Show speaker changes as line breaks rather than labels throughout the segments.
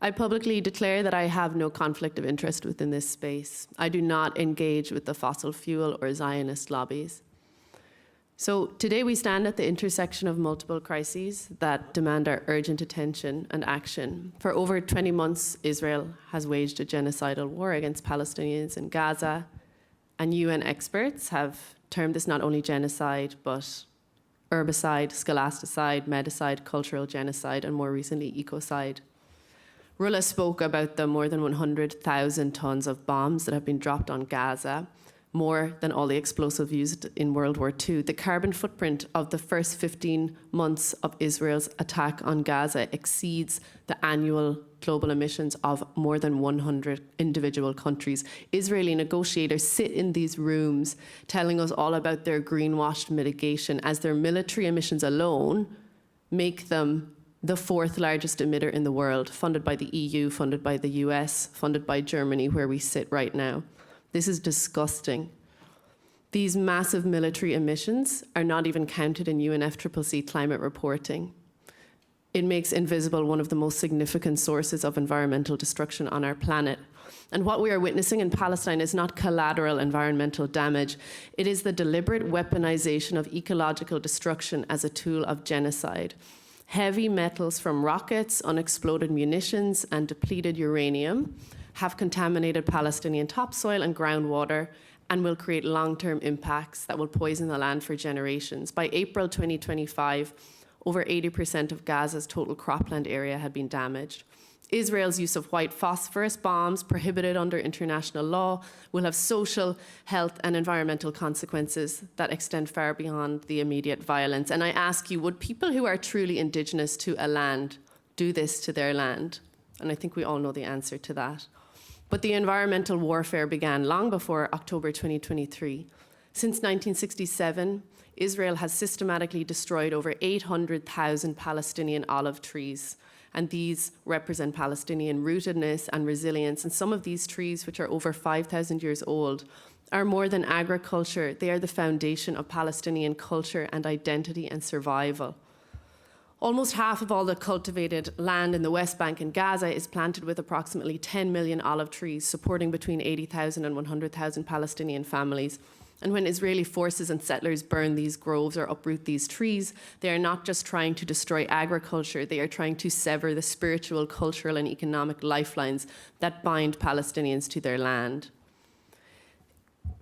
I publicly declare that I have no conflict of interest within this space. I do not engage with the fossil fuel or Zionist lobbies. So today we stand at the intersection of multiple crises that demand our urgent attention and action. For over 20 months, Israel has waged a genocidal war against Palestinians in Gaza, and UN experts have termed this not only genocide, but herbicide, scholasticide, medicide, cultural genocide, and more recently, ecocide. Rula spoke about the more than 100,000 tons of bombs that have been dropped on Gaza, more than all the explosives used in World War II. The carbon footprint of the first 15 months of Israel's attack on Gaza exceeds the annual global emissions of more than 100 individual countries. Israeli negotiators sit in these rooms telling us all about their greenwashed mitigation, as their military emissions alone make them the fourth largest emitter in the world, funded by the EU, funded by the US, funded by Germany, where we sit right now. This is disgusting. These massive military emissions are not even counted in UNFCCC climate reporting. It makes invisible one of the most significant sources of environmental destruction on our planet. And what we are witnessing in Palestine is not collateral environmental damage. It is the deliberate weaponization of ecological destruction as a tool of genocide. Heavy metals from rockets, unexploded munitions, and depleted uranium have contaminated Palestinian topsoil and groundwater and will create long-term impacts that will poison the land for generations. By April 2025, over 80% of Gaza's total cropland area had been damaged. Israel's use of white phosphorus bombs, prohibited under international law, will have social, health, and environmental consequences that extend far beyond the immediate violence. And I ask you, would people who are truly indigenous to a land do this to their land? And I think we all know the answer to that. But the environmental warfare began long before October 2023. Since 1967, Israel has systematically destroyed over 800,000 Palestinian olive trees. And these represent Palestinian rootedness and resilience. And some of these trees, which are over 5,000 years old, are more than agriculture. They are the foundation of Palestinian culture and identity and survival. Almost half of all the cultivated land in the West Bank and Gaza is planted with approximately 10 million olive trees, supporting between 80,000 and 100,000 Palestinian families. And when Israeli forces and settlers burn these groves or uproot these trees, they are not just trying to destroy agriculture, they are trying to sever the spiritual, cultural, and economic lifelines that bind Palestinians to their land.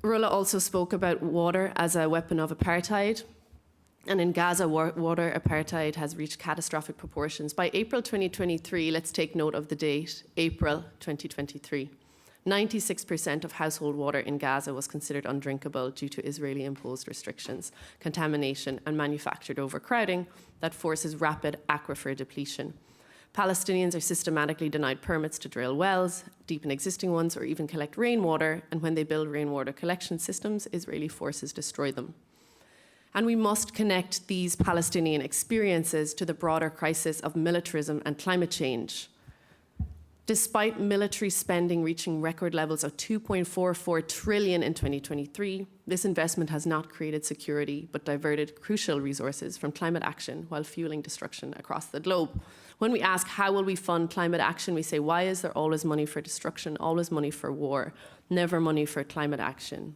Rula also spoke about water as a weapon of apartheid. And in Gaza, water apartheid has reached catastrophic proportions. By April 2023, let's take note of the date, April 2023. 96% of household water in Gaza was considered undrinkable due to Israeli-imposed restrictions, contamination, and manufactured overcrowding that forces rapid aquifer depletion. Palestinians are systematically denied permits to drill wells, deepen existing ones, or even collect rainwater, and when they build rainwater collection systems, Israeli forces destroy them. And we must connect these Palestinian experiences to the broader crisis of militarism and climate change. Despite military spending reaching record levels of $2.44 trillion in 2023, this investment has not created security, but diverted crucial resources from climate action while fueling destruction across the globe. When we ask, how will we fund climate action, we say, why is there always money for destruction, always money for war, never money for climate action?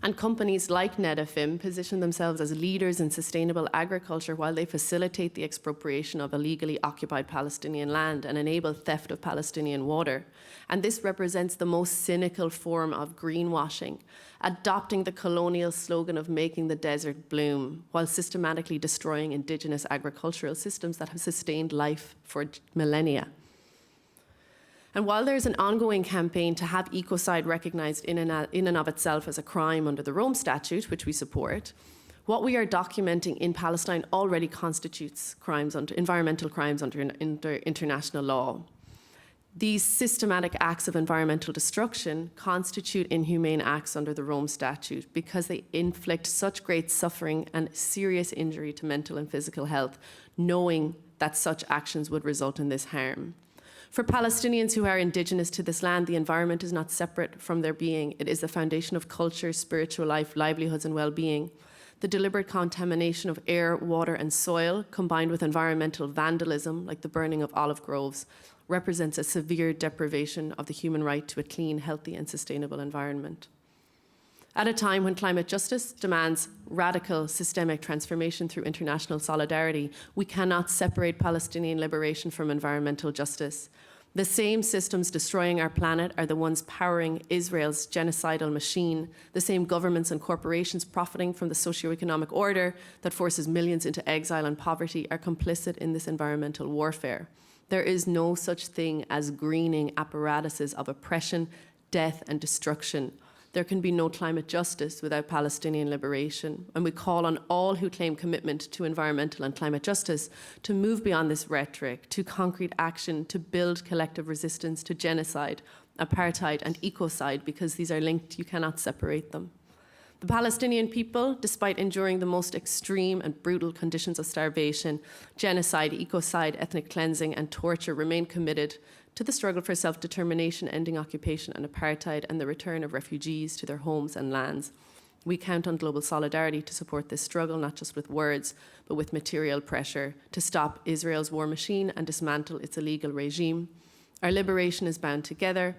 And companies like Netafim position themselves as leaders in sustainable agriculture while they facilitate the expropriation of illegally occupied Palestinian land and enable theft of Palestinian water. And this represents the most cynical form of greenwashing, adopting the colonial slogan of making the desert bloom while systematically destroying indigenous agricultural systems that have sustained life for millennia. And while there's an ongoing campaign to have ecocide recognized in and of itself as a crime under the Rome Statute, which we support, what we are documenting in Palestine already constitutes environmental crimes under international law. These systematic acts of environmental destruction constitute inhumane acts under the Rome Statute because they inflict such great suffering and serious injury to mental and physical health, knowing that such actions would result in this harm. For Palestinians who are indigenous to this land, the environment is not separate from their being. It is the foundation of culture, spiritual life, livelihoods, and well-being. The deliberate contamination of air, water, and soil, combined with environmental vandalism, like the burning of olive groves, represents a severe deprivation of the human right to a clean, healthy, and sustainable environment. At a time when climate justice demands radical systemic transformation through international solidarity, we cannot separate Palestinian liberation from environmental justice. The same systems destroying our planet are the ones powering Israel's genocidal machine. The same governments and corporations profiting from the socio-economic order that forces millions into exile and poverty are complicit in this environmental warfare. There is no such thing as greening apparatuses of oppression, death, and destruction. There can be no climate justice without Palestinian liberation, and we call on all who claim commitment to environmental and climate justice to move beyond this rhetoric, to concrete action, to build collective resistance to genocide, apartheid, and ecocide, because these are linked, you cannot separate them. The Palestinian people, despite enduring the most extreme and brutal conditions of starvation, genocide, ecocide, ethnic cleansing, and torture, remain committed to the struggle for self-determination, ending occupation and apartheid, and the return of refugees to their homes and lands. We count on global solidarity to support this struggle, not just with words, but with material pressure to stop Israel's war machine and dismantle its illegal regime. Our liberation is bound together.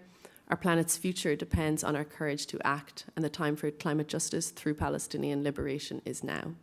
Our planet's future depends on our courage to act, and the time for climate justice through Palestinian liberation is now.